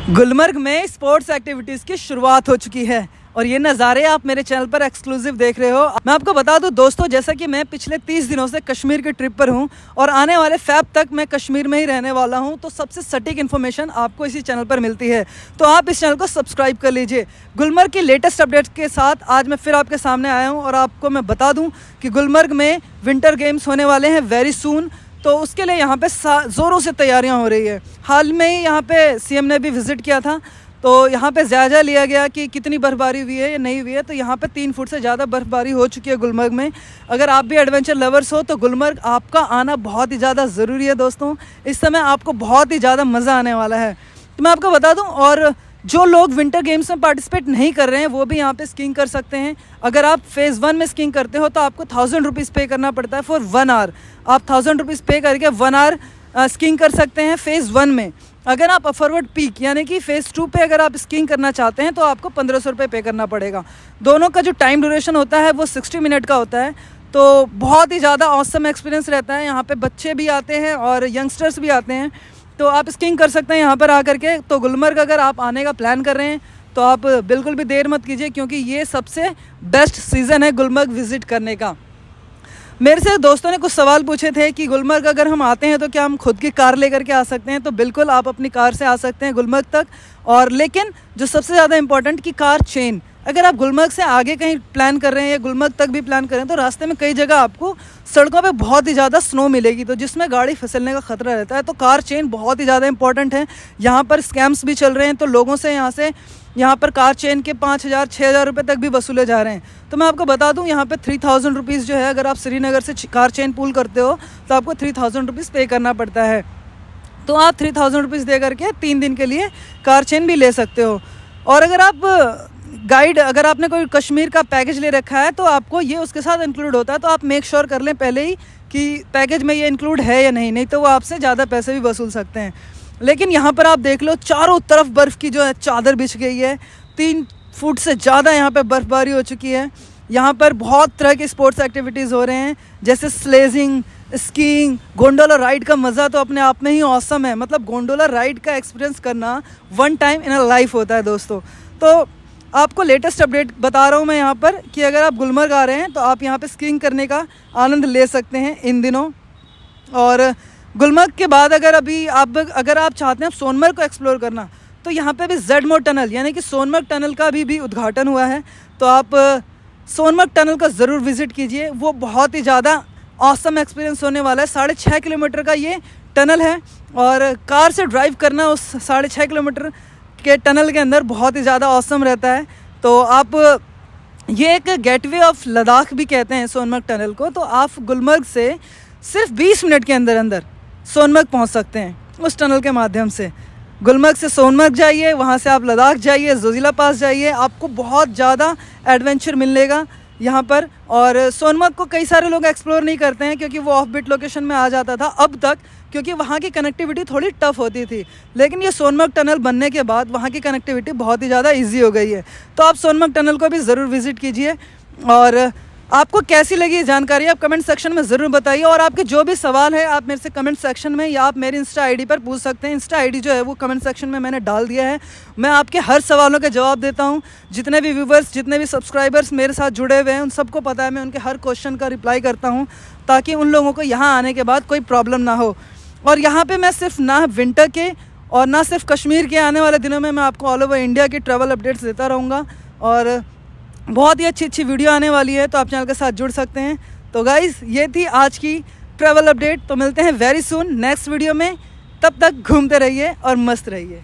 गुलमर्ग में sports activities की शुरुआत हो चुकी है और ये नज़ारे आप मेरे चैनल पर एक्सक्लूसिव देख रहे हो। मैं आपको बता दूं दोस्तों, जैसा कि मैं पिछले 30 दिनों से कश्मीर की ट्रिप पर हूं और आने वाले फ़ैब तक मैं कश्मीर में ही रहने वाला हूं, तो सबसे सटीक इन्फॉर्मेशन आपको इसी चैनल पर मिलती है। तो आप इस चैनल को सब्सक्राइब कर लीजिए। गुलमर्ग की लेटेस्ट अपडेट्स के साथ आज मैं फिर आपके सामने आया हूँ और आपको मैं बता दूँ कि गुलमर्ग में विंटर गेम्स होने वाले हैं वेरी सून। तो उसके लिए यहाँ पे ज़ोरों से तैयारियाँ हो रही है। हाल में ही यहाँ पे सीएम ने भी विज़िट किया था, तो यहाँ पे जायज़ा लिया गया कि कितनी बर्फ़बारी हुई है या नहीं हुई है। तो यहाँ पे 3 फुट से ज़्यादा बर्फ़बारी हो चुकी है गुलमर्ग में। अगर आप भी एडवेंचर लवर्स हो तो गुलमर्ग आपका आना बहुत ही ज़्यादा ज़रूरी है दोस्तों। इस समय आपको बहुत ही ज़्यादा मज़ा आने वाला है। तो मैं आपको बता दूँ, और जो लोग विंटर गेम्स में पार्टिसिपेट नहीं कर रहे हैं वो भी यहाँ पे स्कीइंग कर सकते हैं। अगर आप फेज़ 1 में स्कीइंग करते हो तो आपको 1000 रुपीज़ पे करना पड़ता है फॉर 1 आवर। आप 1000 रुपीज़ पे करके 1 आवर स्कीइंग कर सकते हैं फेज़ 1 में। अगर आप फॉरवर्ड पीक यानी कि फेज़ 2 पे अगर आप स्कीइंग करना चाहते हैं तो आपको 1500 रुपये पे करना पड़ेगा। दोनों का जो टाइम ड्यूरेशन होता है वो 60 मिनट का होता है। तो बहुत ही ज़्यादा ऑसम एक्सपीरियंस रहता है। यहाँ पे बच्चे भी आते हैं और यंगस्टर्स भी आते हैं, तो आप स्कीइंग कर सकते हैं यहाँ पर आकर के। तो गुलमर्ग अगर आप आने का प्लान कर रहे हैं तो आप बिल्कुल भी देर मत कीजिए, क्योंकि ये सबसे बेस्ट सीज़न है गुलमर्ग विज़िट करने का। मेरे से दोस्तों ने कुछ सवाल पूछे थे कि गुलमर्ग अगर हम आते हैं तो क्या हम खुद की कार लेकर के आ सकते हैं। तो बिल्कुल आप अपनी कार से आ सकते हैं गुलमर्ग तक। और लेकिन जो सबसे ज़्यादा इम्पॉर्टेंट कि कार चेन, अगर आप गुलमर्ग से आगे कहीं प्लान कर रहे हैं या गुलमर्ग तक भी प्लान कर रहे हैं तो रास्ते में कई जगह आपको सड़कों पे बहुत ही ज़्यादा स्नो मिलेगी, तो जिसमें गाड़ी फिसलने का खतरा रहता है। तो कार चेन बहुत ही ज़्यादा इंपॉर्टेंट है। यहाँ पर स्कैम्स भी चल रहे हैं, तो लोगों से यहाँ पर कार चेन के 5000 6000 रुपये तक भी वसूले जा रहे हैं। तो मैं आपको बता दूँ, यहाँ पर 3000 रुपीज़ जो है, अगर आप श्रीनगर से कार चेन पूल करते हो तो आपको 3000 रुपीज़ पे करना पड़ता है। तो आप 3000 रुपीज़ दे करके 3 दिन के लिए कार चेन भी ले सकते हो। और अगर आप अगर आपने कोई कश्मीर का पैकेज ले रखा है तो आपको ये उसके साथ इंक्लूड होता है। तो आप मेक श्योर कर लें पहले ही कि पैकेज में ये इंक्लूड है या नहीं तो वो आपसे ज़्यादा पैसे भी वसूल सकते हैं। लेकिन यहाँ पर आप देख लो, चारों तरफ बर्फ़ की जो है चादर बिछ गई है। 3 फुट से ज़्यादा यहाँ पे बर्फ़बारी हो चुकी है। यहाँ पर बहुत तरह के स्पोर्ट्स एक्टिविटीज़ हो रहे हैं, जैसे स्लेजिंग, स्कीइंग, गोंडोला राइड का मज़ा तो अपने आप में ही ऑसम है। मतलब गोंडोला राइड का एक्सपीरियंस करना 1 टाइम इन अ लाइफ होता है दोस्तों। तो आपको लेटेस्ट अपडेट बता रहा हूँ मैं यहाँ पर कि अगर आप गुलमर्ग आ रहे हैं तो आप यहाँ पे स्कीइंग करने का आनंद ले सकते हैं इन दिनों। और गुलमर्ग के बाद अगर आप चाहते हैं सोनमर्ग को एक्सप्लोर करना, तो यहाँ पे भी जेडमो टनल यानी कि सोनमर्ग टनल का भी उद्घाटन हुआ है। तो आप सोनमर्ग टनल का ज़रूर विज़िट कीजिए, वो बहुत ही ज़्यादा ऑसम एक्सपीरियंस होने वाला है। 6.5 किलोमीटर का ये टनल है और कार से ड्राइव करना उस 6.5 किलोमीटर के टनल के अंदर बहुत ही ज़्यादा ऑसम रहता है। तो आप ये एक गेटवे ऑफ लद्दाख भी कहते हैं सोनमर्ग टनल को। तो आप गुलमर्ग से सिर्फ 20 मिनट के अंदर अंदर सोनमर्ग पहुंच सकते हैं उस टनल के माध्यम से। गुलमर्ग से सोनमर्ग जाइए, वहां से आप लद्दाख जाइए, जोजिला पास जाइए, आपको बहुत ज़्यादा एडवेंचर मिलेगा यहाँ पर। और सोनमर्ग को कई सारे लोग एक्सप्लोर नहीं करते हैं क्योंकि वो ऑफ बिट लोकेशन में आ जाता था अब तक, क्योंकि वहाँ की कनेक्टिविटी थोड़ी टफ होती थी। लेकिन ये सोनमर्ग टनल बनने के बाद वहाँ की कनेक्टिविटी बहुत ही ज़्यादा ईजी हो गई है। तो आप सोनमर्ग टनल को भी ज़रूर विज़िट कीजिए। और आपको कैसी लगी ये जानकारी आप कमेंट सेक्शन में ज़रूर बताइए। और आपके जो भी सवाल है आप मेरे से कमेंट सेक्शन में या आप मेरी इंस्टा आईडी पर पूछ सकते हैं। इंस्टा आईडी जो है वो कमेंट सेक्शन में मैंने डाल दिया है। मैं आपके हर सवालों के जवाब देता हूँ। जितने भी व्यूवर्स, जितने भी सब्सक्राइबर्स मेरे साथ जुड़े हुए हैं उन सबको पता है मैं उनके हर क्वेश्चन का रिप्लाई करता हूँ, ताकि उन लोगों को यहाँ आने के बाद कोई प्रॉब्लम ना हो। और यहाँ पे मैं सिर्फ ना विंटर के और ना सिर्फ कश्मीर के, आने वाले दिनों में मैं आपको ऑल ओवर इंडिया की ट्रैवल अपडेट्स देता रहूँगा। और बहुत ही अच्छी वीडियो आने वाली है, तो आप चैनल के साथ जुड़ सकते हैं। तो गाइज़, ये थी आज की ट्रैवल अपडेट। तो मिलते हैं वेरी सून नेक्स्ट वीडियो में। तब तक घूमते रहिए और मस्त रहिए।